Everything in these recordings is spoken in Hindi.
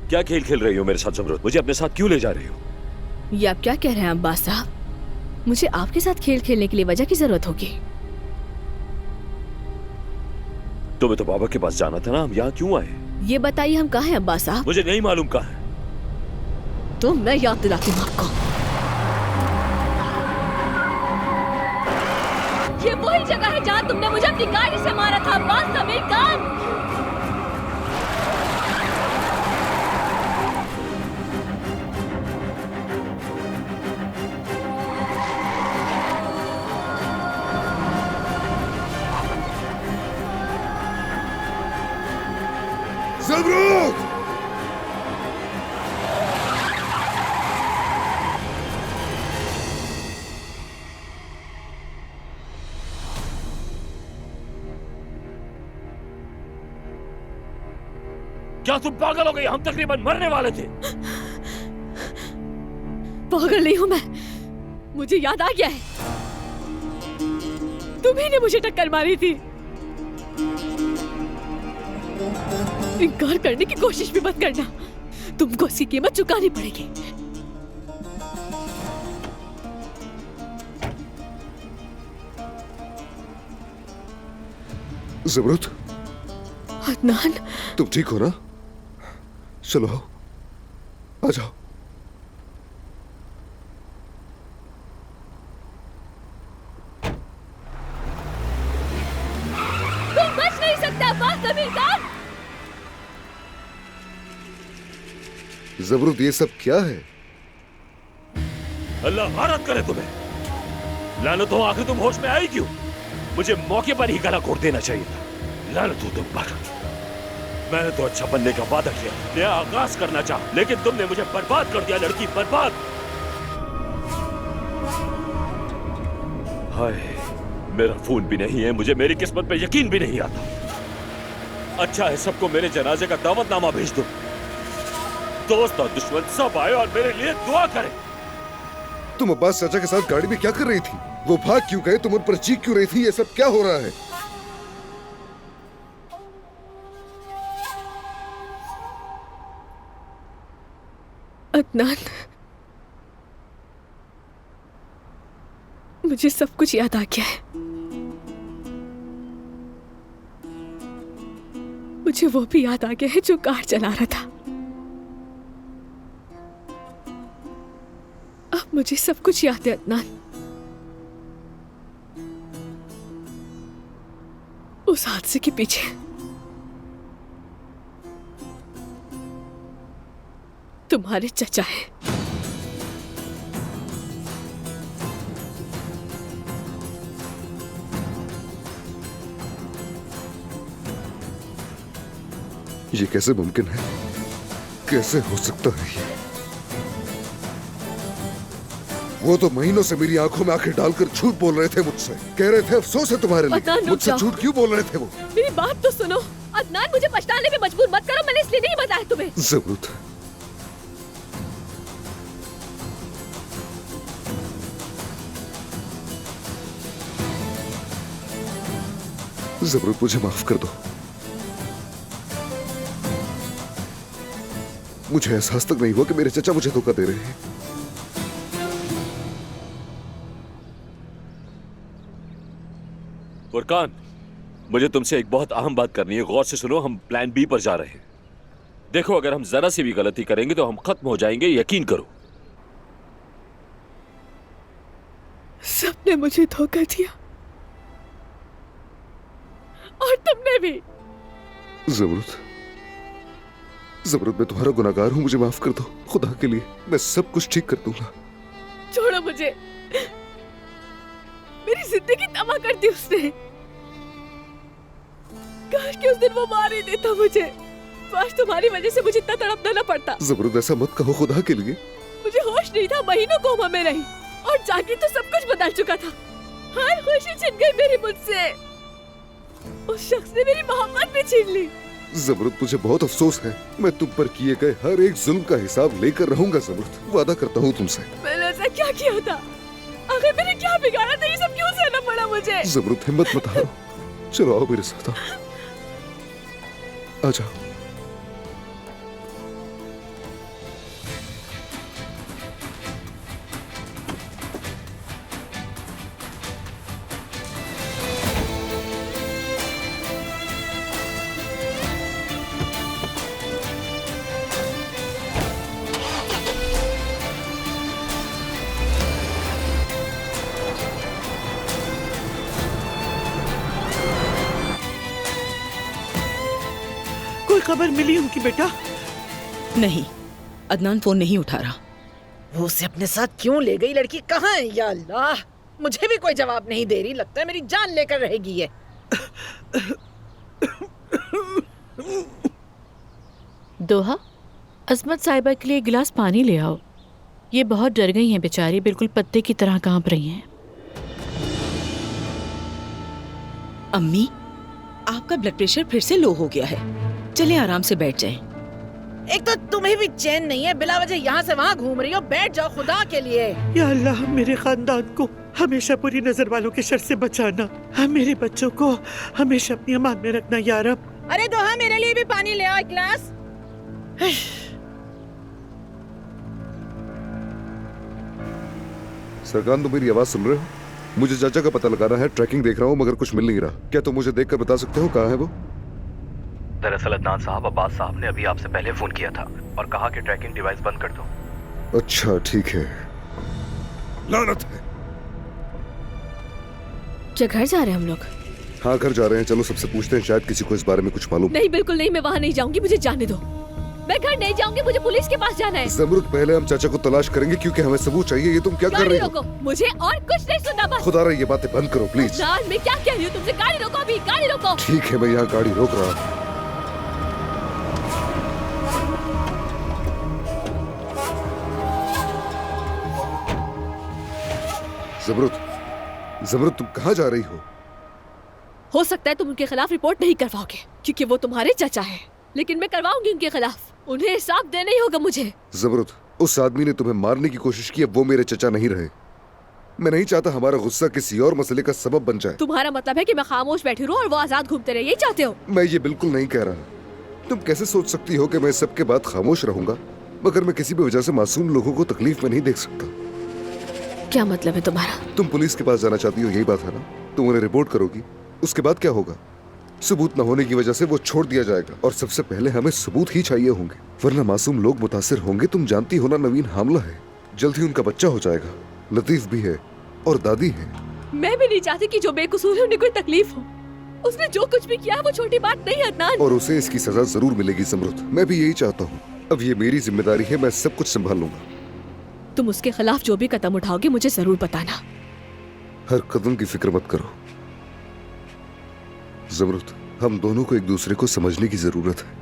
क्या खेल खेल रही हो मेरे साथ ज़मरुद? मुझे अपने साथ क्यों ले जा रही हो? ये आप क्या कह रहे हैं अब्बास साहब? मुझे आपके साथ खेल खेलने के लिए वजह की जरूरत होगी? तुम्हें तो बाबा के पास जाना था ना, हम यहाँ क्यों आए? ये बताइए हम कहाँ हैं अब्बास साहब? मुझे नहीं मालूम कहाँ है। तो मैं याद दिलाती हूँ आपको। ये वही जगह है जहाँ तुमने मुझे अपनी गाड़ी से मारा था अब्बास समीर खान। ज़मरुद! क्या तुम पागल हो गई? हम तकरीबन मरने वाले थे। पागल नहीं हूँ मैं, मुझे याद आ गया है, तुम्ही ने मुझे टक्कर मारी थी। इनकार करने की कोशिश भी मत करना, तुमको इसकी कीमत चुकानी पड़ेगी। ज़मरुद, अदनान, तुम ठीक हो ना? चलो आओ, आ जाओ। तुम बच नहीं सकते अब्बास समीर खान। ज़मरुद, ये सब क्या है? अल्लाह गारत करे तुम्हें। लानत हो, आखिर तुम होश में आई क्यों? मुझे मौके पर ही गला घोट देना चाहिए था। लानत हो तुम पर। मैंने तो अच्छा बनने का वादा किया, नया आगाज करना चाहा, लेकिन तुमने मुझे बर्बाद कर दिया। लड़की बर्बाद। हाय, मेरा फोन भी नहीं है, मुझे मेरी किस्मत पे यकीन भी नहीं आता। अच्छा है सबको मेरे जनाजे का दावतनामा भेज दो। दोस्त और दुश्मन सब आए और मेरे लिए दुआ करें। तुम अब्बास चाचा के साथ गाड़ी में क्या कर रही थी? वो भाग क्यों गए? तुम उन पर चीख क्यों रही थी? ये सब क्या हो रहा है? अदनान, मुझे सब कुछ याद आ गया है। मुझे वो भी याद आ गया है जो कार चला रहा था। अब मुझे सब कुछ याद है अदनान। उस हादसे के पीछे तुम्हारे चचा है। ये कैसे मुमकिन है? कैसे हो सकता है ये? वो तो महीनों से मेरी आंखों में आंखें डालकर झूठ बोल रहे थे मुझसे। कह रहे थे अफसोस है तुम्हारे लिए। मुझसे झूठ क्यों बोल रहे थे वो? मेरी बात तो सुनो अदनान, मुझे पछताने में मजबूर मत करो। मैंने इसलिए नहीं बताया तुम्हें। ज़मरुद, ज़मरुद, मुझे माफ कर दो। मुझे एहसास तक नहीं हुआ कि मेरे चचा मुझे धोखा दे रहे हैं। फुरकान, मुझे तुमसे एक बहुत अहम बात करनी है, गौर से सुनो। हम प्लान बी पर जा रहे हैं। देखो, अगर हम जरा सी भी गलती करेंगे तो हम खत्म हो जाएंगे, यकीन करो। सबने मुझे धोखा दिया और तुमने भी। ज़मरुद, ज़मरुद, मैं तुम्हारा गुनहगार हूं, मुझे माफ कर दो। खुदा के लिए मैं सब कुछ ठीक कर दूंगा। छोड़ो मुझे, मेरी जिंदगी तबाह कर दी उसने। काश कि उस दिन वो मार ही देता मुझे। काश तुम्हारी वजह से मुझे इतना तड़पना न पड़ता। ज़मरुद, ऐसा मत कहो, खुदा के लिए। मुझे होश नहीं था, महीनों कोमा में रही और जागी तो सब कुछ बदल चुका था। हर खुशी छिन गई मेरी मुझसे। उस शख्स ने मेरी मोहब्बत भी छीन ली। ज़मरुद, मुझे बहुत अफसोस है। मैं तुम पर किए गए हर एक जुल्म का हिसाब लेकर रहूंगा ज़मरुद, वादा करता हूँ तुमसे। मैंने ऐसा क्या किया था? आखिर मैंने क्या बिगाड़ा था? ये सब क्यों सहना पड़ा मुझे? ज़मरुद, हिम्मत मत हारो। चलो आओ मेरे साथ, आओ। आ जाओ। खबर मिली उनकी बेटा? नहीं, अदनान फोन नहीं उठा रहा। वो उसे अपने साथ क्यों ले गई? लड़की कहाँ है? या अल्लाह, मुझे भी कोई जवाब नहीं दे रही। लगता है मेरी जान लेकर रहेगी ये। दोहा, अजमत साहिबा के लिए एक गिलास पानी ले आओ। ये बहुत डर गई हैं बेचारी, बिल्कुल पत्ते की तरह कांप रही हैं। अम्मी, आपका ब्लड प्रेशर फिर से लो हो गया है। चले आराम से बैठ जाएं। एक तो तुम्हें भी चैन नहीं है, बिला वजह यहाँ से वहाँ घूम रही हो। बैठ जाओ खुदा के लिए। या अल्लाह, मेरे खानदान को हमेशा बुरी नजर वालों के शर से बचाना। मेरे बच्चों को हमेशा अपनी अमान में रखना या रब। अरे दोहा, मेरे लिए भी पानी ले आओ एक गिलास। सरकार, तुम मेरी आवाज सुन रहे हो? मुझे चाचा का पता लगाना है। ट्रैकिंग देख रहा हूँ मगर कुछ मिल नहीं रहा। क्या तुम मुझे देखकर बता सकते हो कहाँ है वो? दरअसल अदनान साहब, अब्बास साहब ने अभी आपसे पहले फोन किया था और कहा कि ट्रैकिंग डिवाइस बंद कर दो। अच्छा ठीक है। लानत है। क्या घर जा रहे हैं हम लोग? हाँ, घर जा रहे हैं। चलो सबसे पूछते हैं, शायद किसी को इस बारे में कुछ मालूम। नहीं, बिल्कुल नहीं, मैं वहाँ नहीं जाऊंगी, मुझे जाने दो। मैं घर नहीं जाऊंगी, मुझे पुलिस के पास जाना है। ज़मरुद, पहले हम चाचा को तलाश करेंगे क्योंकि हमें सबूत चाहिए। ये तुम क्या कर रही हो? रोको, मुझे और कुछ नहीं सुनना बस। खुदा रहा, ये बातें बंद करो प्लीज। मैं क्या कह रही हूँ तुमसे? गाड़ी रोको अभी, गाड़ी रोको। ठीक है, मैं यहाँ गाड़ी रोक रहा हूँ। ज़मरुद, तुम कहाँ जा रही हो सकता है तुम उनके खिलाफ रिपोर्ट नहीं करवाओगे क्योंकि वो तुम्हारे चाचा है, लेकिन मैं करवाऊंगी उनके खिलाफ। उन्हें हिसाब देना ही होगा मुझे। ज़मरुद, उस आदमी ने तुम्हें मारने की कोशिश की, अब वो मेरे चचा नहीं रहे। मैं नहीं चाहता हमारा गुस्सा किसी और मसले का सबब बन जाए। तुम्हारा मतलब है कि मैं खामोश बैठी रहूं और वो आजाद घूमते रहे, यही चाहते हो? मैं ये बिल्कुल नहीं कह रहा। तुम कैसे सोच सकती हो कि मैं सबके बाद खामोश रहूंगा, मगर मैं किसी भी वजह से मासूम लोगों को तकलीफ में नहीं देख सकता। क्या मतलब है तुम्हारा? तुम पुलिस के पास जाना चाहती हो, यही बात है ना? तुम उन्हें रिपोर्ट करोगी, उसके बाद क्या होगा? सबूत न होने की वजह से वो छोड़ दिया जाएगा और सबसे पहले हमें सबूत ही चाहिए होंगे, वरना मासूम लोग मुतासिर होंगे। तुम जानती हो ना, नवीन हामला है, जल्द ही उनका बच्चा हो जाएगा। लतीफ भी है और दादी है। मैं भी नहीं चाहती कि जो बेकसूर है उन्हें कोई तकलीफ हो। उसने जो कुछ भी किया वो छोटी बात नहीं है अदनान। और उसे इसकी सजा जरूर मिलेगी ज़मरुद, मैं भी यही चाहता हूँ। अब ये मेरी जिम्मेदारी है, मैं सब कुछ संभाल लूंगा। तुम उसके खिलाफ जो भी कदम उठाओगे मुझे जरूर बताना। हर कदम की फिक्र मत करो ज़मरुद, हम दोनों को एक दूसरे को समझने की जरूरत है।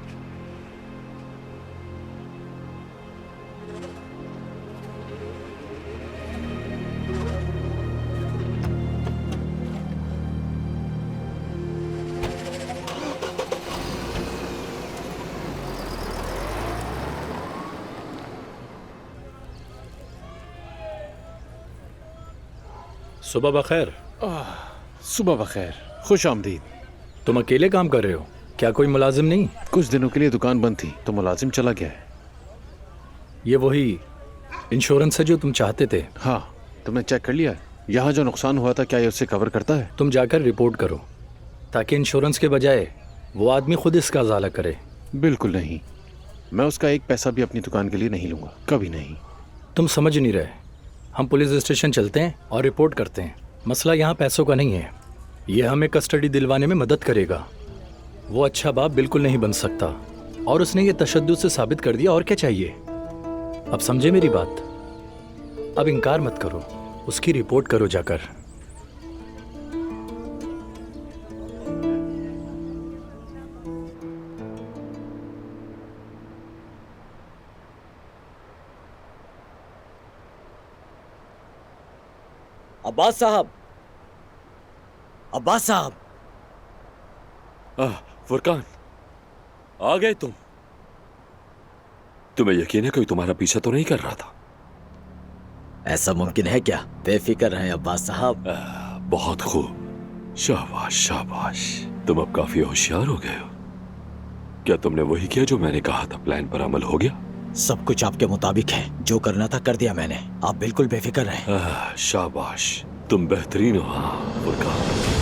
सुबह बखैर। सुबह बखैर, खुश आमदीद। तुम अकेले काम कर रहे हो क्या? कोई मुलाजिम नहीं? कुछ दिनों के लिए दुकान बंद थी तो मुलाजिम चला गया है। ये वही इंश्योरेंस है जो तुम चाहते थे? हाँ, तुमने चेक कर लिया? यहाँ जो नुकसान हुआ था क्या ये उससे कवर करता है? तुम जाकर रिपोर्ट करो ताकि इंश्योरेंस के बजाय वो आदमी खुद इसका अजाला करे। बिल्कुल नहीं, मैं उसका एक पैसा भी अपनी दुकान के लिए नहीं लूंगा, कभी नहीं। तुम समझ नहीं रहे। हम पुलिस स्टेशन चलते हैं और रिपोर्ट करते हैं। मसला यहाँ पैसों का नहीं है, ये हमें कस्टडी दिलवाने में मदद करेगा। वो अच्छा बाप बिल्कुल नहीं बन सकता और उसने ये तशद्दुद से साबित कर दिया, और क्या चाहिए? अब समझे मेरी बात? अब इनकार मत करो, उसकी रिपोर्ट करो जाकर। अब्बास साहब, अब्बास साहब। फुरकान, आ गए तुम? तुम्हें यकीन है कोई तुम्हारा पीछा तो नहीं कर रहा था? ऐसा मुमकिन है क्या? बेफिक्र रहें अब्बास साहब। बहुत खूब, शाबाश शाबाश। तुम अब काफी होशियार हो गए हो। क्या तुमने वही किया जो मैंने कहा था? प्लान पर अमल हो गया? सब कुछ आपके मुताबिक है, जो करना था कर दिया मैंने। आप बिल्कुल बेफिक्र रहें। शाबाश, तुम बेहतरीन हो। हाँ फुरकान।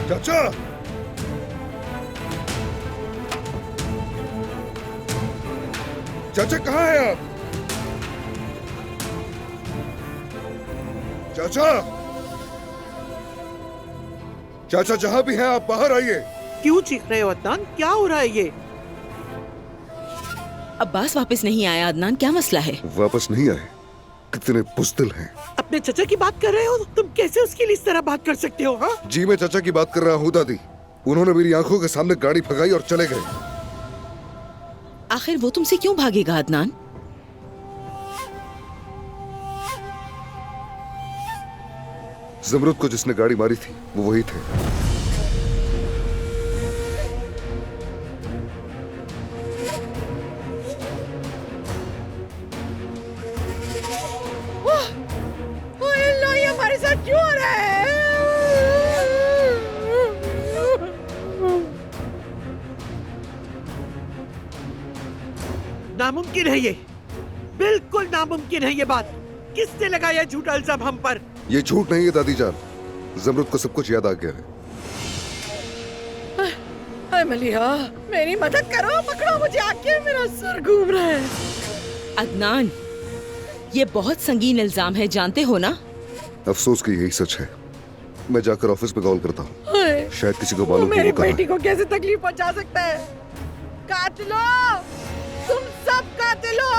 चाचा, चाचा कहाँ हैं आप? चाचा, चाचा जहां भी हैं आप बाहर आइए। क्यों चीख रहे हो अदनान? क्या हो रहा है ये? अब्बास वापस नहीं आया अदनान, क्या मसला है? वापस नहीं आए? कितने बुज़दिल हैं। अपने चचा की बात कर रहे हो? तुम कैसे उसके लिए इस तरह बात कर सकते हो? हाँ, जी मैं चाचा की बात कर रहा हूँ दादी। उन्होंने मेरी आंखों के सामने गाड़ी भगाई और चले गए। आखिर वो तुमसे क्यों भागेगा अदनान? जमरुद को जिसने गाड़ी मारी थी वो वही थे। ओए अल्लाह, ये हमारे साथ क्यों हो रहा है? नामुमकिन है ये, बिल्कुल नामुमकिन है ये बात। किसने लगाया झूठा इल्जाम हम पर? ये झूठ नहीं है दादी जान, जमरुद को सब कुछ याद आ गया है। हाय मलिहा, मेरी मदद करो, पकड़ो मुझे आके, मेरा सर घूम रहा है। अदनान, ये बहुत संगीन इल्जाम है, जानते हो ना? अफसोस कि यही सच है। मैं जाकर ऑफिस में कॉल करता हूँ, हाय, शायद किसी को वो मालूम हो मेरी वो कहाँ बेटी है। को कैसे तकलीफ पहुंचा सकता है? कातिलो, तुम सब कातिलो।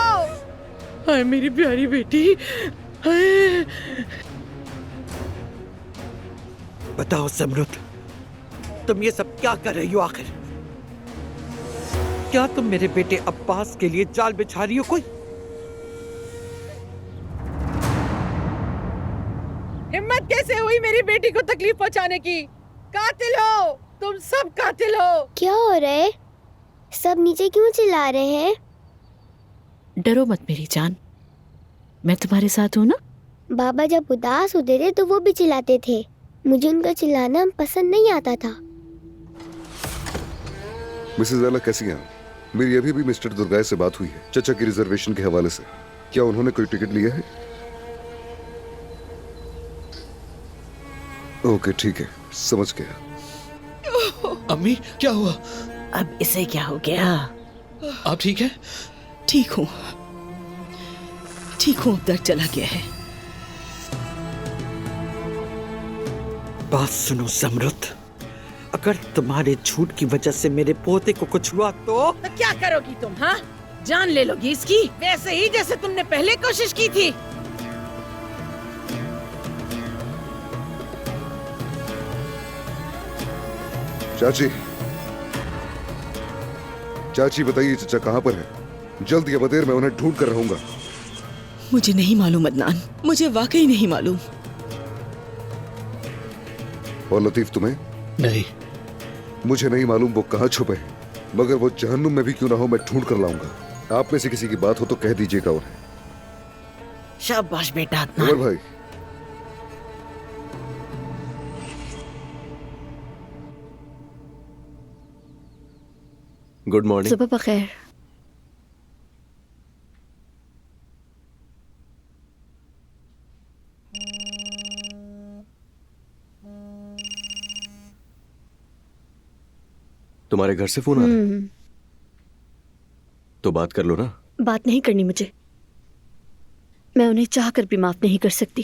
हाय मेरी प्यारी बेटी, हाय। बताओ जमरुद, तुम ये सब क्या कर रही हो आखिर? क्या तुम मेरे बेटे अब्बास के लिए जाल बिछा रही हो कोई? हिम्मत कैसे हुई मेरी बेटी को तकलीफ पहुंचाने की? कातिल हो, तुम सब कातिल हो। क्या हो रहा है? सब नीचे क्यों चिल्ला रहे हैं? डरो मत मेरी जान, मैं तुम्हारे साथ हूँ ना। बाबा जब उदास होते थे तो वो भी चिल्लाते थे। मुझे उनका चिल्लाना पसंद नहीं आता था। मिसेज आला कैसी हैं? मेरी अभी भी मिस्टर दुर्गाय से बात हुई है चचा की रिजर्वेशन के हवाले से। क्या उन्होंने कोई टिकट लिया है? ओके ठीक है, समझ गया। अम्मी क्या हुआ? अब इसे क्या हो गया? आप ठीक है? ठीक हूँ, ठीक हूँ, अब दर्द चला गया है। बात सुनो जमरुद, अगर तुम्हारे झूठ की वजह से मेरे पोते को कुछ हुआ तो क्या करोगी तुम? हाँ, जान ले लोगी इसकी, वैसे ही जैसे तुमने पहले कोशिश की थी। चाची, चाची बताइए चचा कहाँ पर है? जल्द या बदेर मैं उन्हें ढूंढ कर रहूंगा। मुझे नहीं मालूम अदनान, मुझे वाकई नहीं मालूम। और लतीफ तुम्हें? नहीं। मुझे नहीं मालूम वो कहाँ छुपे हैं, मगर वो जहन्नुम में भी क्यों ना हो मैं ढूंढ कर लाऊंगा। आप में से किसी की बात हो तो कह दीजिएगा उन्हें। शाबाश बेटा उमर भाई, गुड मॉर्निंग। सुबह बखैर। तुम्हारे घर से फोन आ रहा है? तो बात कर लो ना। बात नहीं करनी मुझे, मैं उन्हें चाह कर भी माफ नहीं कर सकती।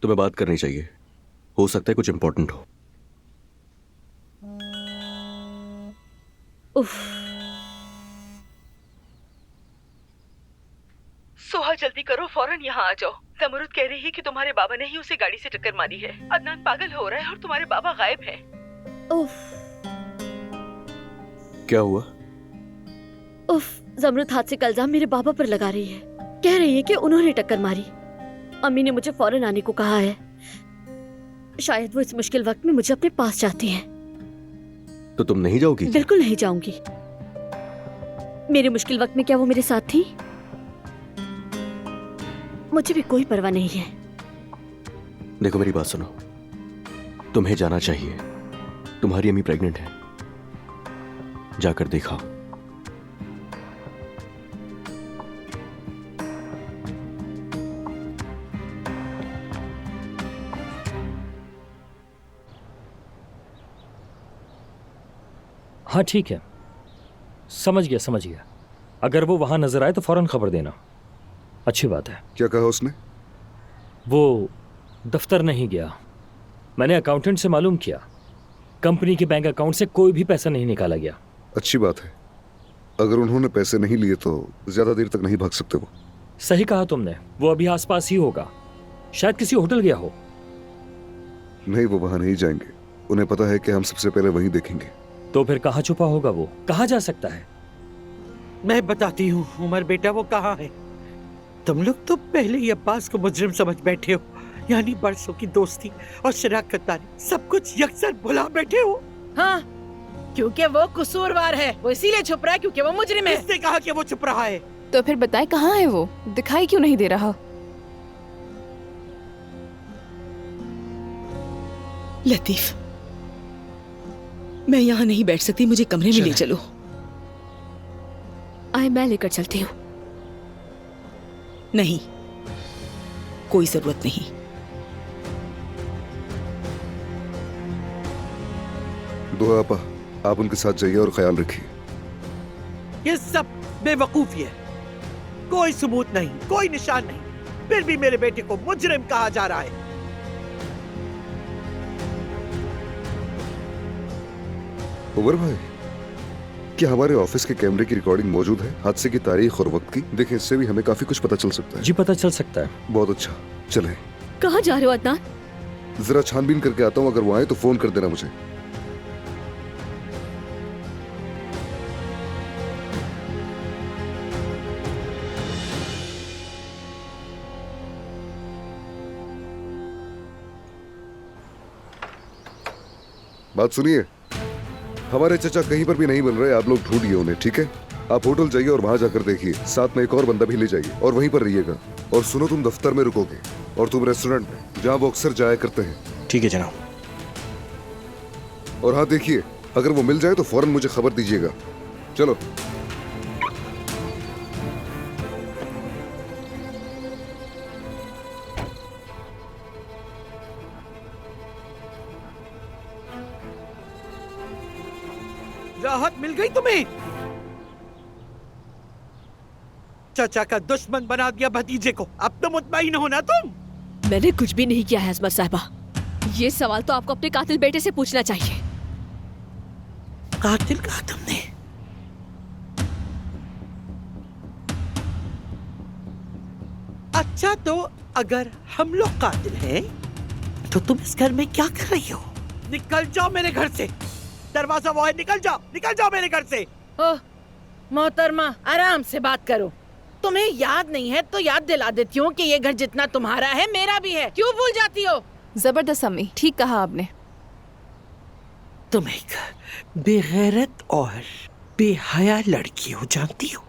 तुम्हें बात करनी चाहिए, हो सकता है कुछ इंपॉर्टेंट हो। उफ। सोहा जल्दी करो, फौरन यहाँ आ जाओ। जमरुद कह रही है कि तुम्हारे बाबा ने ही उसे गाड़ी से टक्कर मारी है। अदनान पागल हो रहा है और तुम्हारे बाबा गायब हैं। उफ। क्या हुआ? उफ, जमरुद हाथ से का इल्जाम मेरे बाबा पर लगा रही है। कह रही है कि उन्होंने टक्कर मारी। अम्मी ने मुझे फौरन आने को कहा है। शायद वो इस मुश्किल वक्त में मुझे अपने पास चाहती हैं। तो तुम नहीं जाओगी? बिल्कुल नहीं जाऊंगी। मेरे मुश्किल वक्त में क्या वो मेरे साथ थी? मुझे भी कोई परवाह नहीं है। देखो मेरी बात सुनो, तुम्हें जाना चाहिए। तुम्हारी अम्मी प्रेग्नेंट है, जाकर देखा। हाँ ठीक है, समझ गया समझ गया। अगर वो वहां नजर आए तो फौरन खबर देना। अच्छी बात है। क्या कहा उसने? वो दफ्तर नहीं गया। मैंने अकाउंटेंट से मालूम किया, कंपनी के बैंक अकाउंट से कोई भी पैसा नहीं निकाला गया। अच्छी बात है। अगर उन्होंने पैसे नहीं लिए तो ज्यादा देर तक नहीं भाग सकते वो। सही कहा तुमने, वो अभी आसपास ही होगा, शायद किसी होटल गया हो। नहीं, वो वहां नहीं जाएंगे। उन्हें पता है कि हम सबसे पहले वहीं देखेंगे। तो फिर कहाँ छुपा होगा वो? कहाँ जा सकता है? मैं बताती हूँ उमर बेटा वो कहाँ है। तुम लोग तो पहले ही अब्बास को मुजरिम समझ बैठे हो, यानी बरसों की दोस्ती और शराकतदारी सब कुछ यकसर भुला बैठे हो। हाँ, क्योंकि वो कसूरवार है, वो इसीलिए छुप रहा है क्योंकि वो मुजरिम है। किसने कहा कि वो छुप रहा है? तो फिर बताए कहाँ है वो? दिखाई क्यों नहीं दे रहा? लतीफ, मैं यहाँ नहीं बैठ सकती, मुझे कमरे में ले चलो। आए, मैं लेकर चलती हूँ। नहीं, कोई जरूरत नहीं। दुआ आपा, आप उनके साथ जाइए और ख्याल रखिए। ये सब बेवकूफी है, कोई सबूत नहीं, कोई निशान नहीं, फिर भी मेरे बेटे को मुजरिम कहा जा रहा है। उमर भाई, क्या हमारे ऑफिस के कैमरे की रिकॉर्डिंग मौजूद है हादसे की तारीख और वक्त की? देखें, इससे भी हमें काफी कुछ पता चल सकता है। जी पता चल सकता है। बहुत अच्छा, चले। कहाँ जा रहे हो अदनान? जरा छानबीन करके आता हूँ, अगर वो आए तो फोन कर देना मुझे। बात सुनिए, हमारे चचा कहीं पर भी नहीं मिल रहे, आप लोग ढूंढिए उन्हें, ठीक है? आप होटल जाइए और वहां जाकर देखिए, साथ में एक और बंदा भी ले जाइए और वहीं पर रहिएगा। और सुनो, तुम दफ्तर में रुकोगे और तुम रेस्टोरेंट में, जहां वो अक्सर जाया करते हैं। ठीक है जनाब। और हाँ देखिए, अगर वो मिल जाए तो फौरन मुझे खबर दीजिएगा। चलो। राहत मिल गई तुम्हें? चाचा का दुश्मन बना दिया भतीजे को, अब तो मुतमईन हो ना तुम? मैंने कुछ भी नहीं किया है अजमत साहिबा। ये सवाल तो आपको अपने कातिल बेटे से पूछना चाहिए। कातिल कहा तुमने? अच्छा, तो अगर हम लोग कातिल हैं, तो तुम इस घर में क्या कर रही हो? निकल जाओ मेरे घर से। दरवाजा वो है, निकल जाओ मेरे घर से। ओह मोहतरमा, आराम से बात करो। तुम्हें याद नहीं है तो याद दिला देती हूँ कि ये घर जितना तुम्हारा है मेरा भी है। क्यों भूल जाती हो? जबरदस्त अम्मी, ठीक कहा आपने। तुम एक बेगैरत और बेहया लड़की हो, जानती हो?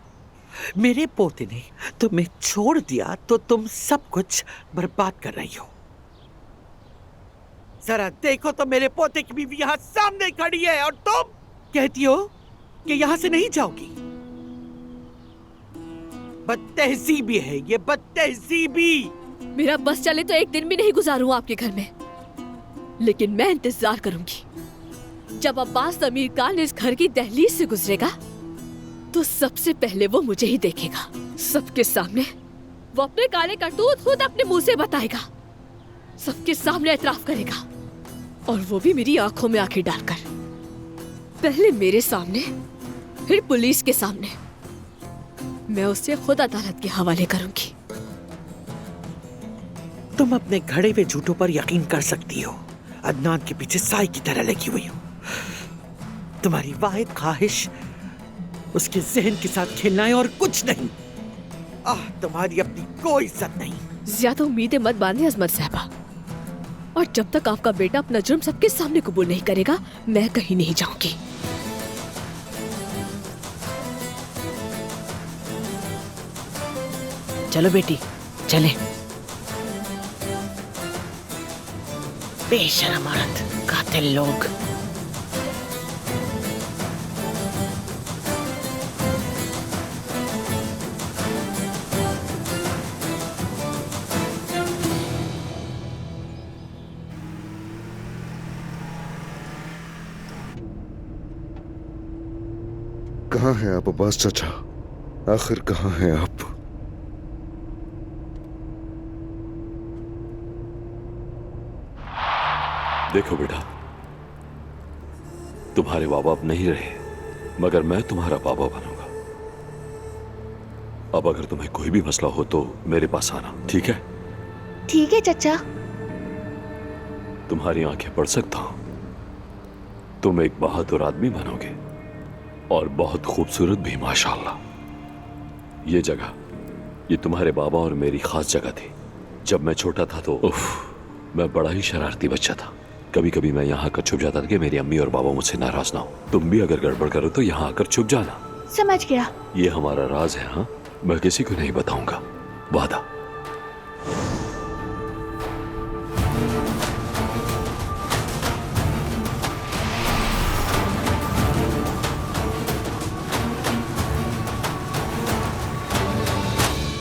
मेरे पोते ने तुम्हें छोड़ दिया तो तुम सब कुछ बर्बाद कर रही हो। जरा देखो तो, मेरे पोते की बीवी यहाँ सामने खड़ी है और तुम कहती हो कि यहाँ से नहीं जाओगी। बदतहजीबी है ये, बदतहजीबी। मेरा बस चले तो एक दिन भी नहीं गुजारूं आपके घर में, लेकिन मैं इंतजार करूंगी। जब अब्बास अमीर खान इस घर की दहलीज से गुजरेगा तो सबसे पहले वो मुझे ही देखेगा। सबके सामने वो अपने काले करतूत खुद अपने मुंह से बताएगा, सबके सामने एतराफ करेगा, और वो भी मेरी आंखों में आंखें डालकर। पहले मेरे सामने, फिर पुलिस के सामने। मैं उसे खुद अदालत के हवाले करूंगी। तुम अपने घड़े हुए झूठों पर यकीन कर सकती हो। अदनान के पीछे साई की तरह लगी हुई हो। तुम्हारी वाहिद ख्वाहिश उसके जहन के साथ खेलना है और कुछ नहीं। तुम्हारी अपनी कोई इज्जत नहीं। ज्यादा उम्मीदें मत बांधिए अजमत साहबा, और जब तक आपका बेटा अपना जुर्म सबके सामने कबूल नहीं करेगा, मैं कहीं नहीं जाऊंगी। चलो बेटी, चले। बेशरम औरत, कातिल लोग। कहाँ हैं आप अब्बास चाचा? आखिर कहाँ हैं आप? देखो बेटा, तुम्हारे बाबा अब नहीं रहे, मगर मैं तुम्हारा बाबा बनूंगा। अब अगर तुम्हें कोई भी मसला हो तो मेरे पास आना, ठीक है? ठीक है चचा। तुम्हारी आंखें पढ़ सकता हूं। तुम एक बहादुर आदमी बनोगे और बहुत खूबसूरत भी, माशाल्लाह। ये जगह, ये तुम्हारे बाबा और मेरी खास जगह थी। जब मैं छोटा था तो मैं बड़ा ही शरारती बच्चा था। कभी कभी मैं यहाँ आकर छुप जाता था कि मेरी अम्मी और बाबा मुझसे नाराज ना हो। तुम भी अगर गड़बड़ करो तो यहाँ आकर छुप जाना। समझ गया। ये हमारा राज है। हाँ, मैं किसी को नहीं बताऊंगा, वादा।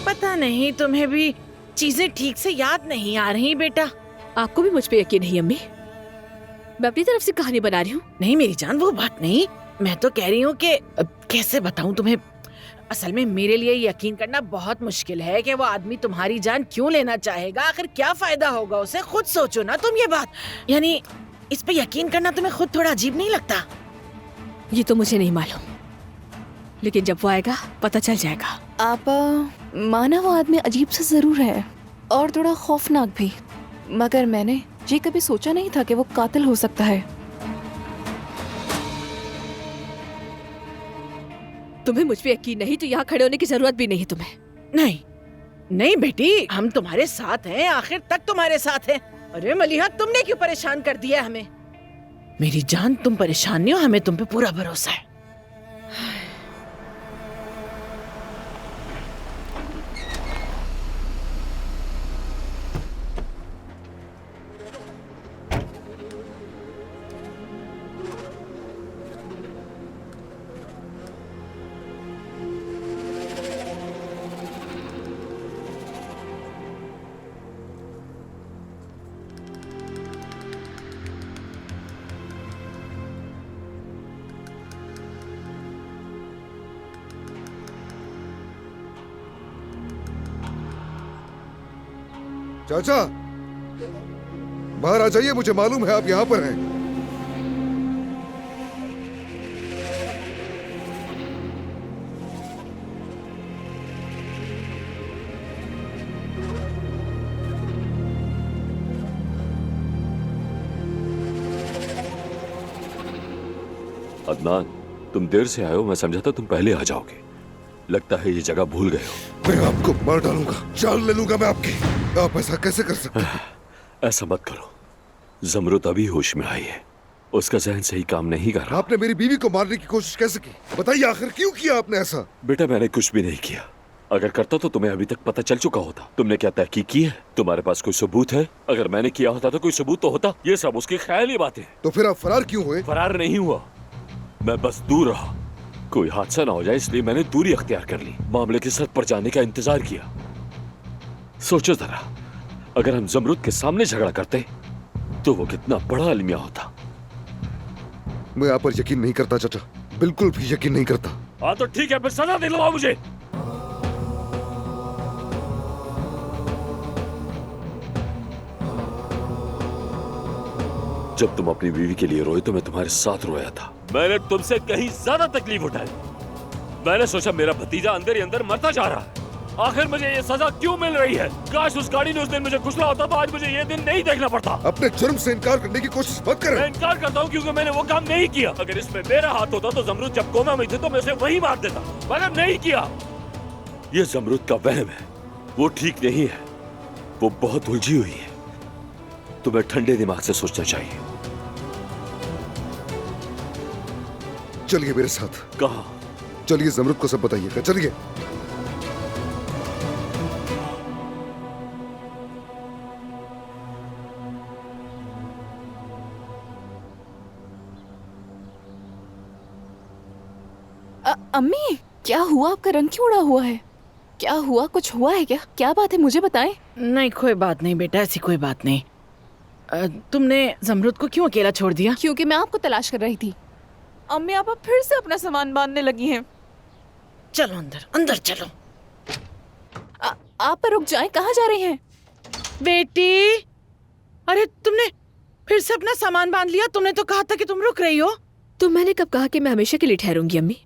पता नहीं तुम्हें भी चीजें ठीक से याद नहीं आ रही बेटा। आपको भी मुझ पे यकीन नहीं अम्मी? मैं अपनी तरफ से कहानी बना रही हूँ। नहीं मेरी जान, वो बात नहीं। मैं तो कह रही हूँ कि कैसे बताऊँ तुम्हें, असल में मेरे लिए यकीन करना बहुत मुश्किल है कि वो आदमी तुम्हारी जान क्यों लेना चाहेगा। आखिर क्या फायदा होगा उसे, खुद सोचो ना तुम ये बात। यानी इस पे यकीन करना तुम्हें खुद थोड़ा अजीब नहीं लगता? ये तो मुझे नहीं मालूम, लेकिन जब वो आएगा पता चल जाएगा। आप माना वो आदमी अजीब सा जरूर है और थोड़ा खौफनाक भी, मगर मैंने ये कभी सोचा नहीं था कि वो कातिल हो सकता है। तुम्हें मुझ पे यकीन नहीं तो यहाँ खड़े होने की जरूरत भी नहीं तुम्हें। नहीं नहीं बेटी, हम तुम्हारे साथ हैं, आखिर तक तुम्हारे साथ हैं। अरे मलिहा, तुमने क्यों परेशान कर दिया हमें? मेरी जान, तुम परेशान नहीं हो, हमें तुम पे पूरा भरोसा है। चाचा, बाहर आ जाइए, मुझे मालूम है आप यहाँ पर हैं। अदनान, तुम देर से आए हो, मैं समझा था तुम पहले आ जाओगे। लगता है ये जगह भूल गए हो। मैं आपको मार डालूंगा, जान ले लूंगा मैं आपकी। आप ऐसा कैसे कर सकते हैं? ऐसा मत करो। जमरुत अभी होश में आई है, उसका जहन सही काम नहीं कर रहा। आपने मेरी बीवी को मारने की कोशिश कैसे की? बताइए, आखिर क्यों किया आपने ऐसा? बेटा, मैंने कुछ भी नहीं किया। अगर करता तो तुम्हें अभी तक पता चल चुका होता। तुमने क्या तहकीक की है? तुम्हारे पास कोई सबूत है? अगर मैंने किया होता तो कोई सबूत तो होता। ये सब उसकी ख्याली बातें। तो फिर आप फरार क्यों हुए? फरार नहीं हुआ, मैं बस दूर रहा। कोई हादसा ना हो जाए इसलिए मैंने दूरी अख्तियार कर ली। मामले के सर पर जाने का इंतजार किया। सोचो जरा, अगर हम जमरुद के सामने झगड़ा करते तो वो कितना बड़ा अलमिया होता। मैं आप पर यकीन नहीं करता चाचा, बिल्कुल भी यकीन नहीं करता। हाँ तो ठीक है, फिर सजा दिलवाओ मुझे। जब तुम अपनी बीवी के लिए रोए तो मैं तुम्हारे साथ रोया था। मैंने तुमसे कहीं ज्यादा तकलीफ उठाई। मैंने सोचा मेरा भतीजा अंदर ही अंदर मरता जा रहा है, आखिर मुझे ये सजा क्यों मिल रही है? काश उस गाड़ी ने उस दिन मुझे कुचला होता तो आज मुझे ये दिन नहीं देखना पड़ता। अपने जुर्म से इनकार करने की कोशिश मत करें। मैं इनकार करता हूँ क्योंकि मैंने वो काम नहीं किया। अगर इसमें मेरा हाथ होता तो जमरुद जब कोमा में थे तो मैं उसे वही मार देता, मगर नहीं किया। ये जमरुद का वहम है, वो ठीक नहीं है, वो बहुत उलझी हुई है। तुम्हें ठंडे दिमाग से सोचना चाहिए। चलिए मेरे साथ। कहाँ? चलिए, जमरुद को सब बताइएगा, चलिए। अम्मी, क्या हुआ? आपका रंग क्यों उड़ा हुआ है? क्या हुआ? कुछ हुआ है क्या? क्या बात है, मुझे बताएं। नहीं, कोई बात नहीं बेटा, ऐसी कोई बात नहीं। तुमने जमरुद को क्यों अकेला छोड़ दिया? क्योंकि मैं आपको तलाश कर रही थी। अम्मी, आप फिर से अपना सामान बांधने लगी हैं। चलो अंदर, अंदर चलो। आप रुक जाएं, कहाँ जा रही हैं? बेटी, अरे तुमने फिर से अपना सामान बांध लिया? तुमने तो कहा था कि तुम रुक रही हो। तो मैंने कब कहा कि मैं हमेशा के लिए ठहरूंगी अम्मी?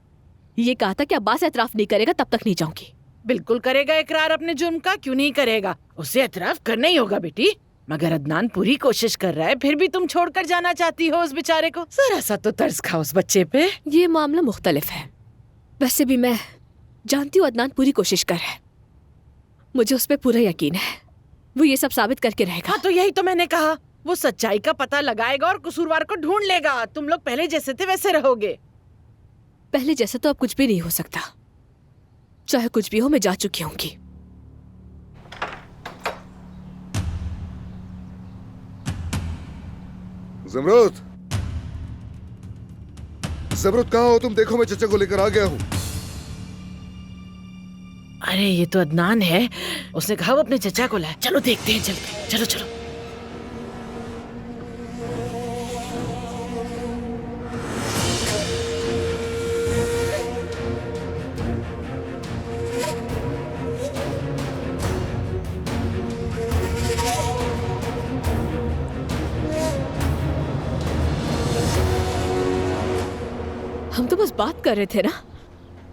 ये कहा था कि अब्बास एतराफ नहीं करेगा तब तक नहीं जाऊंगी। बिल्कुल करेगा इकरार अपने जुर्म का, क्यों नहीं करेगा? उसे एतराफ करना ही होगा बेटी। मगर अदनान पूरी कोशिश कर रहा है, फिर भी तुम छोड़कर जाना चाहती हो उस बेचारे को? जरा सा तो तरस खाओ उस बच्चे पे। ये मामला मुख्तलिफ है। वैसे भी मैं जानती हूँ अदनान पूरी कोशिश कर रहा है, मुझे उस पर पूरा यकीन है। वो ये सब साबित करके रहेगा। हाँ तो यही तो मैंने कहा, वो सच्चाई का पता लगाएगा और कसूरवार को ढूंढ लेगा। तुम लोग पहले जैसे थे वैसे रहोगे। पहले जैसा तो अब कुछ भी नहीं हो सकता। चाहे कुछ भी हो, मैं जा चुकी होंगी। ज़मरुद, ज़मरुद कहाँ हो तुम? देखो मैं चचा को लेकर आ गया हूँ। अरे ये तो अदनान है, उसने कहा वो अपने चचा को लाए। चलो देखते हैं, चलते। चलो चलो। हम तो बस बात कर रहे थे ना,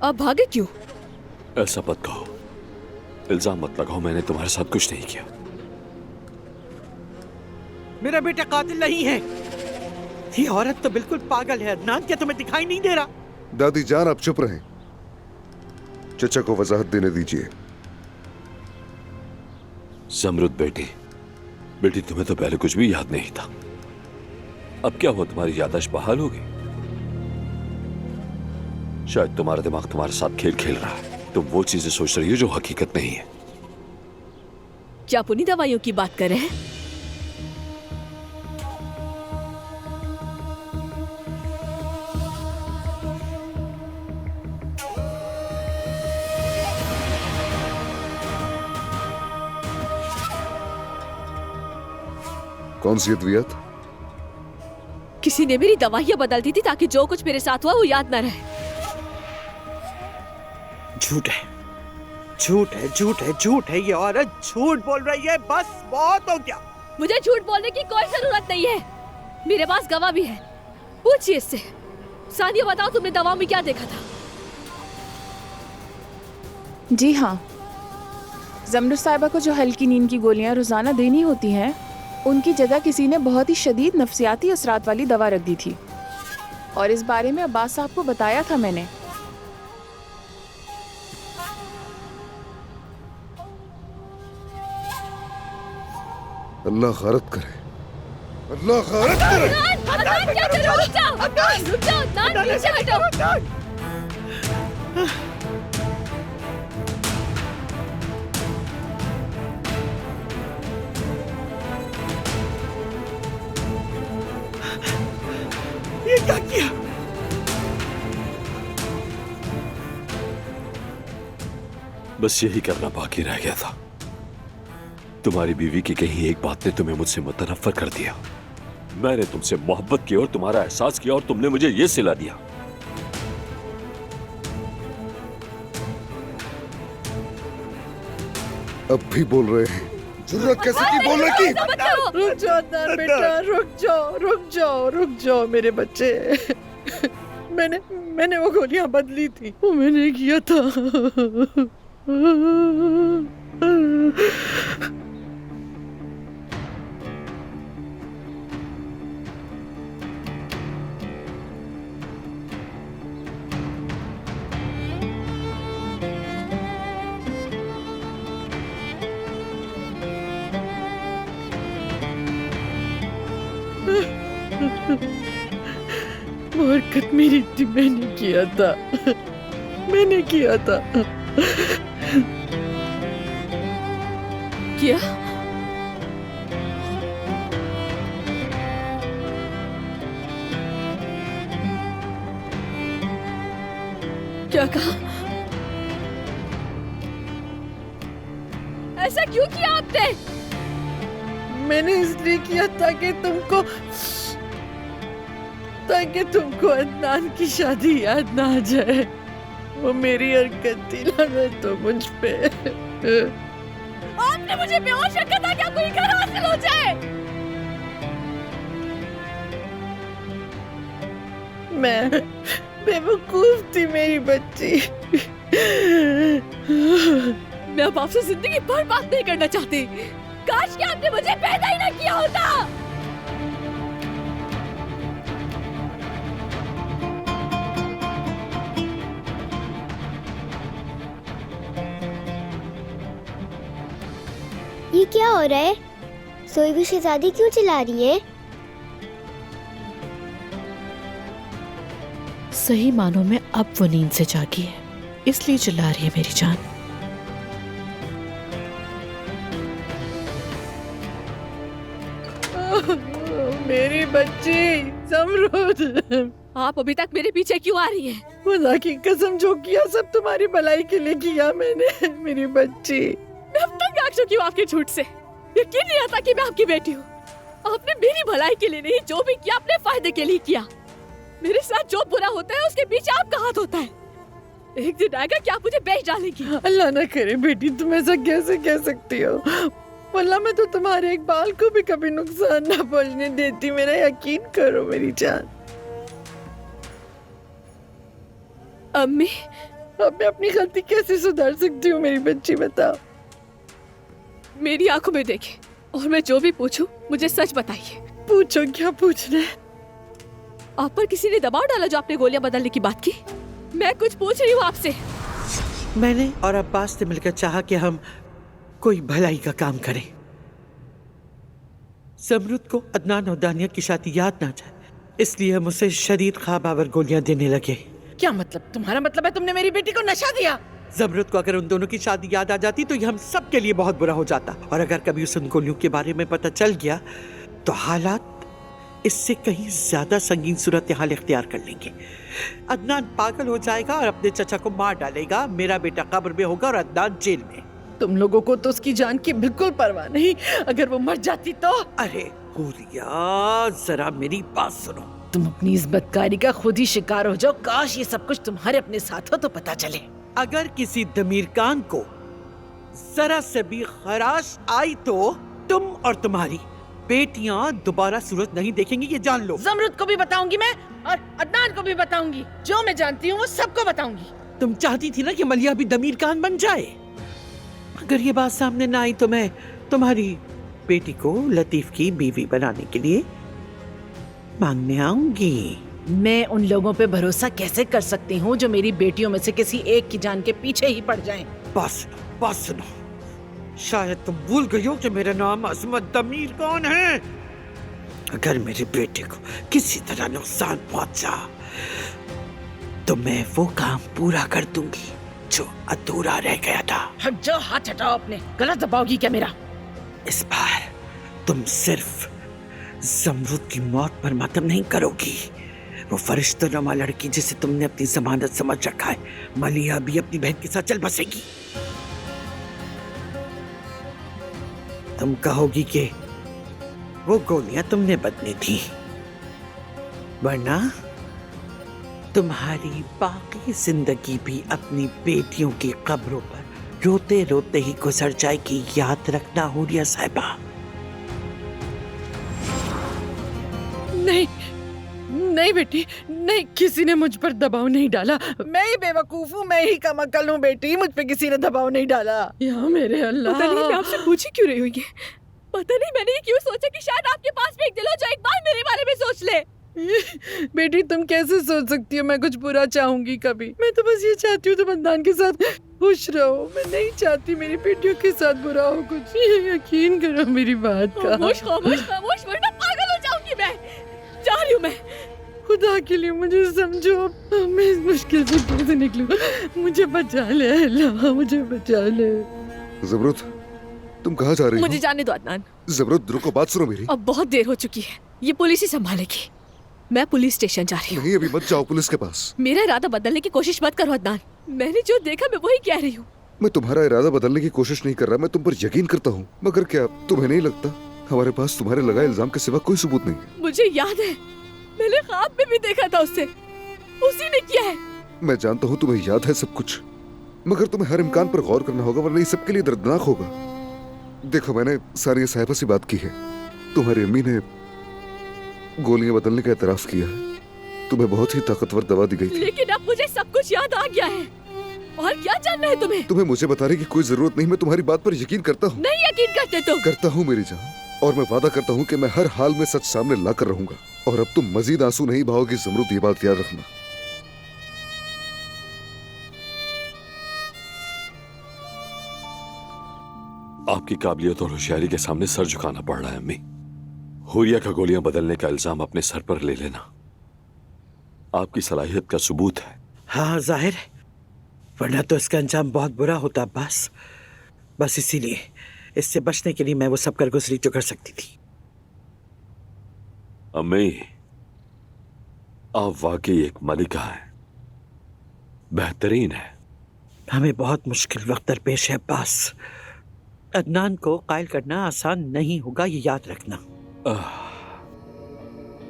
आप भागे क्यों? ऐसा मत कहो, इल्जाम मत लगाओ, मैंने तुम्हारे साथ कुछ नहीं किया। मेरा बेटा कातिल नहीं है। ये औरत तो बिल्कुल पागल है। अदनान, क्या तुम्हें दिखाई नहीं दे रहा? दादी जान आप चुप रहें, चचा को वजाहत देने दीजिए। ज़मरुद बेटी तुम्हें तो पहले कुछ भी याद नहीं था, अब क्या हुआ? तुम्हारी याददाश्त बहाल हो गई? शायद तुम्हारा दिमाग तुम्हारे साथ खेल खेल रहा है। तुम वो चीजें सोच रही हो जो हकीकत नहीं है। क्या आप उन्हीं दवाइयों की बात कर रहे हैं? कौन सी अद्वियत? किसी ने मेरी दवाइयां बदल दी थी ताकि जो कुछ मेरे साथ हुआ वो याद न रहे। झूठ है, झूठ है, झूठ है, झूठ है। ये औरत झूठ बोल रही है। बस बहुत हो गया। मुझे झूठ बोलने की कोई जरूरत नहीं है, मेरे पास गवाह भी है। पूछिए इससे। सानिया बताओ, तुमने दवा में क्या देखा था? जी हाँ, ज़मरुद साहिबा को जो हल्की नींद की गोलियां रोजाना देनी होती हैं, उनकी जगह किसी ने बहुत ही शदीद नफ्सियाती असरात वाली दवा रख दी थी। और इस बारे में अब्बास साहब को बताया था मैंने। अल्लाह खैरत करे, अल्लाह खैरत करे। अदनान, क्या कर रहे हो? रुक जाओ, रुक जाओ, अदनान, पीछे हटो। ये क्या किया? बस यही करना बाकी रह गया था। तुम्हारी बीवी की कहीं एक बात ने तुम्हें मुझसे मुतनफ्फर कर दिया। मैंने तुमसे मोहब्बत की और तुम्हारा एहसास किया और तुमने मुझे ये सिला दिया। अब भी बोल रहे हैं, जुर्रत कैसे की बोलने की? रुक जाओ अदनान बेटा, रुक जाओ, रुक जाओ, रुक जाओ मेरे बच्चे। मैंने वो गोलियां बदली थी, वो मैंने किया था। वो हरकत मेरी थी, मैंने किया था, मैंने किया था। क्या? क्या कहा? ऐसा क्यों किया आपने? मैंने इसलिए किया ताकि तुमको अदनान की शादी याद ना आ जाए। वो मेरी हरकत थी, लानत तो मुझ पे। आपने मुझे बेहोश रखा था क्या कोई घर हासिल हो जाए? मैं बेवकूफ थी मेरी बच्ची। मैं अब आपसे जिंदगी भर बात नहीं करना चाहती। काश कि आपने मुझे पैदा ही ना किया होता। ये क्या हो रहा है? सोई हुई शहजादी क्यों चिल्ला रही है? सही मानों में अब वो नींद से जागी है, इसलिए चिल्ला रही है मेरी जान। मेरी बच्ची ज़मरुद, आप अभी तक मेरे पीछे क्यों आ रही हैं? खुदा की कसम जो किया सब तुम्हारी भलाई के लिए किया मैंने मेरी बच्ची। मैं अब तक आ चुकी हूँ आपके झूठ से। यकीन नहीं आता कि मैं आपकी बेटी हूँ। आपने मेरी भलाई के लिए नहीं, जो भी किया अपने फायदे के लिए किया। मेरे साथ जो बुरा होता है उसके पीछे आपका हाथ होता है। एक दिन आएगा कि आप मुझे बेच डालेंगी। अल्लाह ना करे बेटी, तुम ऐसा कैसे कह सकती हो? वल्लाह मैं तो तुम्हारे एक बाल को भी कभी नुकसान ना पहुंचने देती। मेरा यकीन करो मेरी जान। अम्मी, अब मैं अपनी गलती कैसे सुधार सकती हूँ मेरी बच्ची, बताओ। मेरी आंखों में देखे और मैं जो भी पूछूं मुझे सच बताइए। पूछो, क्या पूछना है? आप पर किसी ने दबाव डाला जो आपने गोलियां बदलने की बात की? मैं कुछ पूछ रही हूँ आपसे। मैंने और अब्बास ने मिलकर चाहा कि हम कोई भलाई का काम करें। ज़मरुद को अदनान और दानिया की शादी याद ना जाए, इसलिए हम उसे शदीद ख्वाब आवर गोलियां देने लगे। क्या मतलब? तुम्हारा मतलब है तुमने मेरी बेटी को नशा दिया? ज़मरुद को अगर उन दोनों की शादी याद आ जाती तो ये हम सब के लिए बहुत बुरा हो जाता, और अगर कभी उस उन गोलियों के बारे में पता चल गया तो हालात इससे कहीं ज्यादा संगीन सूरत हाल इख्तियार कर लेंगे। अदनान पागल हो जाएगा और अपने चचा को मार डालेगा। मेरा बेटा कब्र में होगा और अदनान जेल में। तुम लोगों को तो उसकी जान की बिल्कुल परवाह नहीं। अगर वो मर जाती तो? अरे हुरिया, जरा मेरी बात सुनो। तुम अपनी इस बदकारी का खुद ही शिकार हो जाओ। काश ये सब कुछ तुम्हारे अपने साथ हो तो पता चले। अगर किसी दमीर कान को जरा से भी खराश आई तो तुम और तुम्हारी बेटियां दोबारा सूरज नहीं देखेंगी, ये जान लो। ज़मरुद को भी बताऊंगी मैं, और अदनान को भी बताऊंगी। जो मैं जानती हूँ वो सबको बताऊंगी। तुम चाहती थी ना कि मलिया भी दमीर कान बन जाए। अगर ये बात सामने ना आई तो मैं तुम्हारी बेटी को लतीफ की बीवी बनाने के लिए मांगने आऊंगी। मैं उन लोगों पे भरोसा कैसे कर सकती हूँ जो मेरी बेटियों में से किसी एक की जान के पीछे ही पड़ जाएं? बस सुनो, शायद तुम भूल गई हो कि मेरा नाम अजमत दमीर कौन है। अगर मेरे बेटे को किसी तरह नुकसान पहुंचा तो मैं वो काम पूरा कर दूंगी जो अधूरा रह गया था। हट जाओ, हाथ हटाओ अपने। गलत दबाओगी क्या मेरा? इस बार तुम सिर्फ ज़मरुद की मौत पर मातम नहीं करोगी। वो फरिश्तनुमा लड़की जिसे तुमने अपनी जमानत समझ रखा है, मलिया भी अपनी बहन के साथ चल बसेगी। तुम कहोगी कि वो गोलियां तुमने बदली थी, वरना तुम्हारी बाकी जिंदगी भी अपनी बेटियों की कब्रों पर रोते रोते ही गुजर जाएगी। याद रखना हुरिया साहिबा। नहीं नहीं बेटी, नहीं, किसी ने मुझ पर दबाव नहीं डाला। मैं ही बेवकूफ हूँ, मैं ही कमअक्ल हूँ बेटी। मुझ पे किसी ने दबाव नहीं डाला। या मेरे अल्लाह। पता नहीं मैं आपसे पूछ ही क्यों रही हूँ ये। पता नहीं मैंने ये क्यों सोचा कि शायद आपके पास भी एक दिल हो जो एक बार मेरे बारे में सोच ले। बेटी तुम कैसे सोच सकती हो मैं कुछ बुरा चाहूंगी कभी? मैं तो बस ये चाहती हूँ तुम अदनान के साथ खुश रहो। मैं नहीं चाहती मेरी बेटियों के साथ बुरा हो कुछ। ये यकीन करो मेरी बात का। खामोश खामोश खामोश, वरना पागल हो जाऊंगी मैं। जा रही हूँ मैं। खुदा के लिए मुझे समझो, मैं इस मुश्किल से कैसे निकलूं? मुझे बचा ले अल्लाह, मुझे बचा ले। ज़मरुद, तुम कहाँ जा रही हो? मुझे जाने दो अदनान। ज़मरुद रुको, बात सुनो मेरी। अब बहुत देर हो चुकी है, ये पुलिस ही संभालेगी। मैं पुलिस स्टेशन जा रही हूँ। नहीं, अभी मत जाओ पुलिस के पास। मेरा इरादा बदलने की कोशिश मत करो अदनान। मैंने जो देखा मैं वही कह रही हूँ। मैं तुम्हारा इरादा बदलने की कोशिश नहीं कर रहा, मैं तुम पर यकीन करता हूँ। मगर क्या तुम्हें नहीं लगता हमारे पास तुम्हारे लगाए इल्जाम के सिवा कोई सबूत नहीं है? मुझे याद है, मैंने ख्वाब में भी देखा था उससे, उसी ने किया है। मैं जानता हूँ तुम्हें याद है सब कुछ, मगर तुम्हें हर इम्कान पर गौर करना होगा, वरना ये सबके लिए दर्दनाक होगा। देखो, मैंने सारिया साहिबा से बात की है। तुम्हारी अम्मी ने गोलियां बदलने का एतराफ किया है। तुम्हें बहुत ही ताकतवर दवा दी गई थी। लेकिन अब मुझे सब कुछ याद आ गया है। और क्या जानना है तुम्हें? तुम्हें मुझे बताने की कोई जरूरत नहीं, मैं तुम्हारी बात पर यकीन करता हूँ। नहीं यकीन करते तुम? करता हूँ मेरी जान, और मैं वादा करता हूँ कि मैं हर हाल में सच सामने लाकर रहूंगा। और अब तुम मजीद आंसू नहीं बहाओगी ज़मरुद, ये बात याद रखना। आपकी काबिलियत और होशियारी के सामने सर झुकाना पड़ रहा है अम्मी। हुरिया का गोलियां बदलने का इल्जाम अपने सर पर ले लेना आपकी सलाहियत का सबूत है। हाँ जाहिर है, वरना तो इसका अंजाम बहुत बुरा होता अब्बास। बस इसीलिए इससे बचने के लिए मैं वो सब कर गुजरी जो कर सकती थी। अम्मी, आप वाकई एक मलिका हैं, बेहतरीन है। हमें बहुत मुश्किल वक्त दरपेश है अब्बास। अदनान को कायल करना आसान नहीं होगा, ये याद रखना।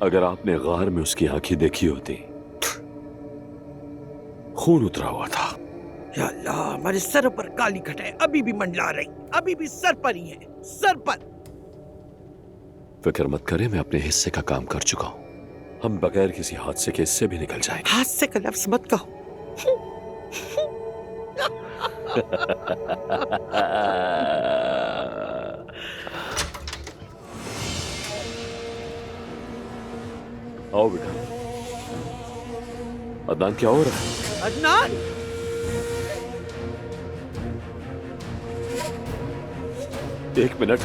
अगर आपने गार में उसकी आंखें देखी होती, खून उतरा हुआ था। या अल्लाह, हमारे सर पर काली घटाएं अभी भी मंडला रही, अभी भी सर पर ही है, सर पर। फिक्र मत करें, मैं अपने हिस्से का काम कर चुका हूं। हम बगैर किसी हादसे के इससे भी निकल जाएंगे। हादसे का लफ्ज मत कहो। आओ बेटा। अदनान, क्या हो रहा है? अदनान! एक मिनट।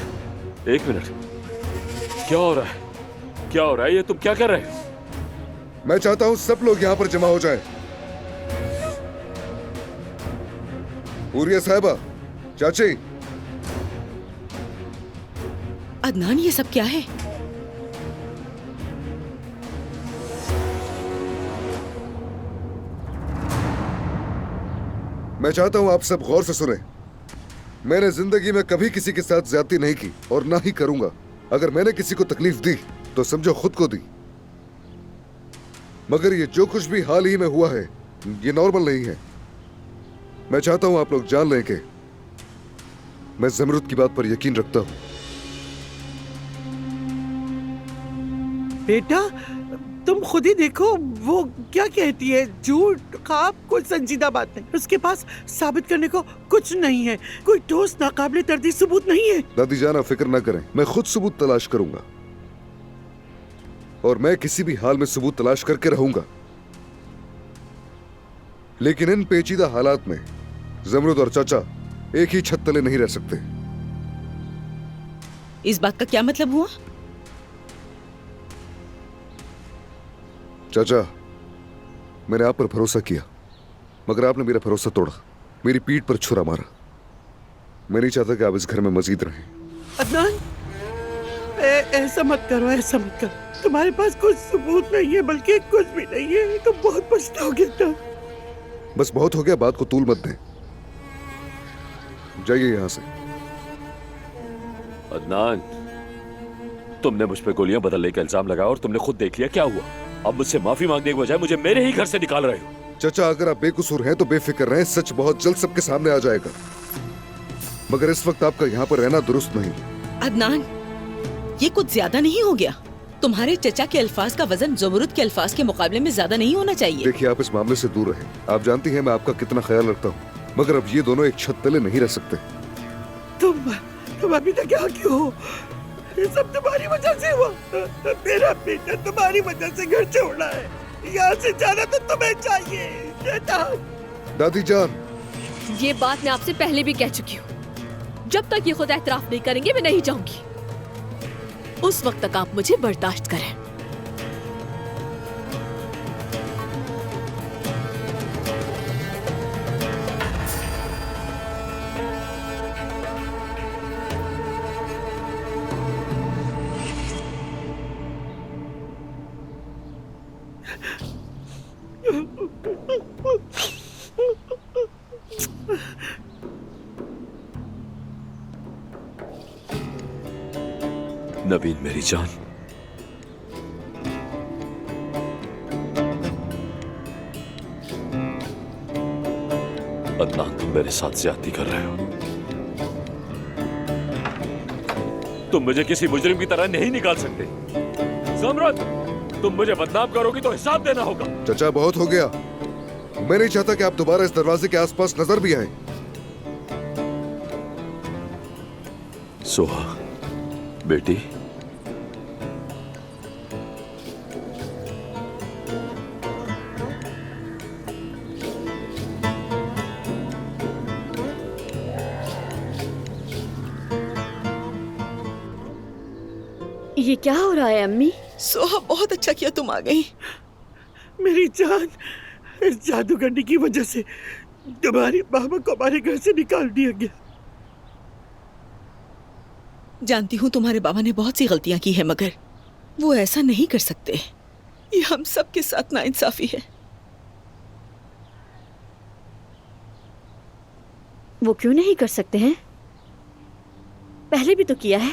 क्या हो रहा है? क्या हो रहा है? ये तुम क्या कर रहे हो? मैं चाहता हूं सब लोग यहाँ पर जमा हो जाएं। हुरिया साहिबा, चाची। अदनान, ये सब क्या है? मैं चाहता हूं आप सब गौर से सुने। मैंने जिंदगी में कभी किसी के साथ ज्यादती नहीं की और ना ही करूंगा। अगर मैंने किसी को तकलीफ दी तो समझो खुद को दी। मगर ये जो कुछ भी हाल ही में हुआ है, ये नॉर्मल नहीं है। मैं चाहता हूं आप लोग जान लें कि मैं ज़मरुद की बात पर यकीन रखता हूं। बेटा, तुम खुद ही देखो, वो क्या कहती है, झूठ, ख्वाब, कोई संजीदा बात नहीं। उसके पास साबित करने को कुछ नहीं है, कोई ठोस नाकाबिले तर्दीद सबूत नहीं है। दादी जान, आप फिक्र ना करें, मैं खुद सबूत तलाश करूंगा और मैं किसी भी हाल में सबूत तलाश करके रहूंगा। लेकिन इन पेचीदा हालात में ज़मरुद और चाचा एक ही छत तले नहीं रह सकते। इस बात का क्या मतलब हुआ? चाचा, मैंने आप पर भरोसा किया, मगर आपने मेरा भरोसा तोड़ा, मेरी पीठ पर छुरा मारा। मैं नहीं चाहता कि आप इस घर में मजीद रहें। अदनान, ऐसा मत करो, ऐसा मत करो। तुम्हारे पास कुछ सबूत नहीं है, बल्कि कुछ भी नहीं है। तुम बहुत पछताओगे ना। बस बहुत हो गया, बात को तूल मत दें। जाइए यहां से। अदनान, तुमने मुझ पे गोलियां बदलने का इल्जाम लगाया और तुमने खुद देख लिया क्या हुआ। अब मुझसे माफी मांगने के बजाय मुझे मेरे ही घर से निकाल रहे हो। चाचा, अगर आप बेकसूर हैं तो बेफिक्र रहें, सच बहुत जल्द सबके सामने आ जाएगा। मगर इस वक्त आपका यहाँ पर रहना दुरुस्त नहीं। अदनान, ये कुछ ज्यादा नहीं हो गया? तुम्हारे चचा के अल्फाज का वजन ज़मरुद के अल्फाज के मुकाबले में ज्यादा नहीं होना चाहिए। देखिए, आप इस मामले से दूर रहें। आप जानती हैं मैं आपका कितना ख्याल रखता हूँ, मगर अब ये दोनों एक छत तले नहीं रह सकते। तुम अभी तक यहाँ क्यों हो? ये सब तुम्हारी वजह से हुआ। मेरा बेटा तुम्हारी वजह से घर छोड़ा है। यहाँ से जाना तो तुम्हें चाहिए। दादी जान, ये बात मैं आपसे पहले भी कह चुकी हूँ। जब तक ये खुद एतराफ नहीं करेंगे मैं नहीं जाऊंगी। उस वक्त तक आप मुझे बर्दाश्त करें। नवीन मेरी जान, अदनान तुम मेरे साथ ज्यादती कर रहे हो। तुम मुझे किसी मुजरिम की तरह नहीं निकाल सकते। ज़मरुद, तुम मुझे बदनाम करोगी तो हिसाब देना होगा। चचा बहुत हो गया। मैं नहीं चाहता कि आप दोबारा इस दरवाजे के आसपास नजर भी आए। सोहा बेटी, ये क्या हो रहा है अम्मी? सोहा बहुत अच्छा किया तुम आ गई। मेरी जान, इस जादूगरनी की वजह से तुम्हारे बाबा को हमारे घर से निकाल दिया गया। जानती हूँ तुम्हारे बाबा ने बहुत सी गलतियां की है, मगर वो ऐसा नहीं कर सकते। ये हम सब के साथ नाइंसाफी है। वो क्यों नहीं कर सकते हैं? पहले भी तो किया है।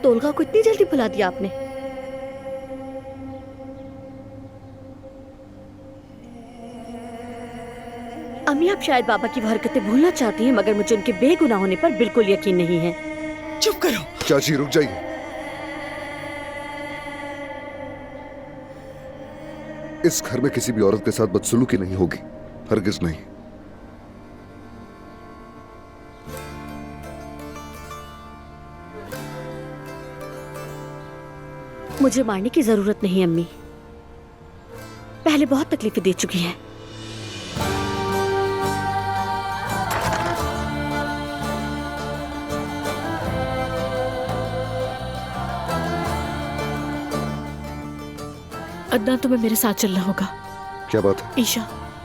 तोलगा को इतनी जल्दी भुला दिया आपने? अम्मी, आप शायद बाबा की वो हरकतें भूलना चाहती हैं, मगर मुझे उनके बेगुनाह होने पर बिल्कुल यकीन नहीं है। चुप करो। चाची रुक जाइए। इस घर में किसी भी औरत के साथ बदसलूकी नहीं होगी, हरगिज नहीं। मुझे मारने की जरूरत नहीं अम्मी, पहले बहुत तकलीफें दे चुकी हैं। अदनान, तुम्हें मेरे साथ चलना होगा। क्या बात है? ईशा,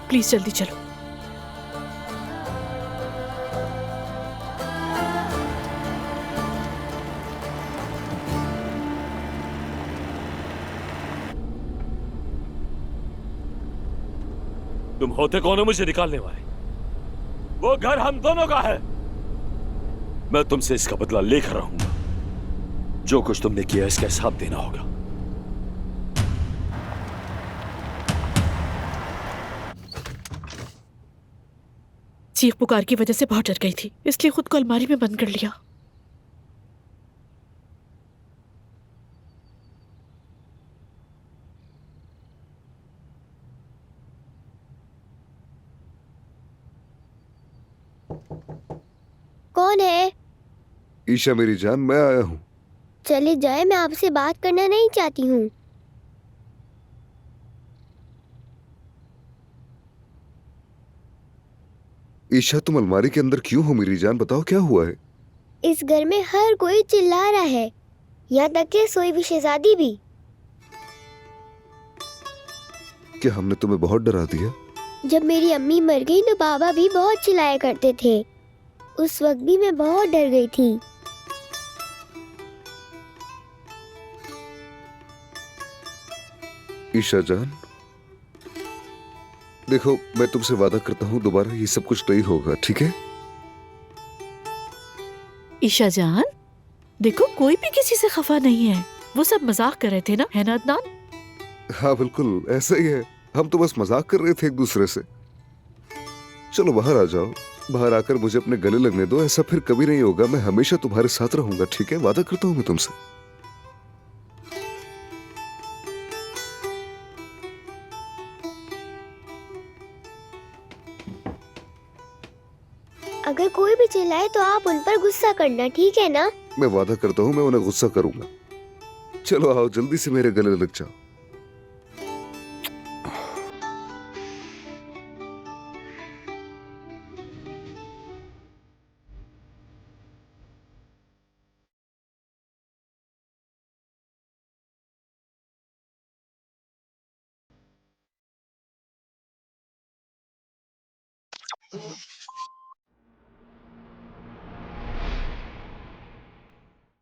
प्लीज जल्दी चलो। तुम होते कौन हो मुझे निकालने वाले? वो घर हम दोनों का है। मैं तुमसे इसका बदला लेकर रहूंगा। जो कुछ तुमने किया इसका हिसाब देना होगा। चीख पुकार की वजह से बहुत डर गई थी, इसलिए खुद को अलमारी में बंद कर लिया। कौन है? ईशा मेरी जान, मैं आया हूँ। चले जाए, मैं आपसे बात करना नहीं चाहती हूँ। ईशा तुम अलमारी के अंदर क्यों हो मेरी जान? बताओ क्या हुआ है? इस घर में हर कोई चिल्ला रहा है, यहाँ तक कि सोई हुई शहजादी भी। क्या हमने तुम्हें बहुत डरा दिया? जब मेरी अम्मी मर गई तो बाबा भी बहुत चिल्लाया करते थे। उस वक्त भी मैं बहुत डर गई थी। ईशा जान, देखो मैं तुमसे वादा करता हूँ दोबारा ये सब कुछ नहीं होगा, ठीक है? ईशा जान, देखो कोई भी किसी से खफा नहीं है। वो सब मजाक कर रहे थे ना, है ना अदनान? हाँ बिल्कुल ऐसा ही है। हम तो बस मजाक कर रहे थे एक दूसरे से। चलो बाहर आ जाओ। बाहर आकर मुझे अपने गले लगने दो। ऐसा फिर कभी नहीं होगा। मैं हमेशा तुम्हारे साथ रहूंगा, ठीक है? वादा करता हूँ मैं तुमसे। अगर कोई भी चिल्लाए तो आप उन पर गुस्सा करना, ठीक है ना? मैं वादा करता हूँ मैं उन्हें गुस्सा करूंगा। चलो आओ जल्दी से मेरे गले लग जाओ।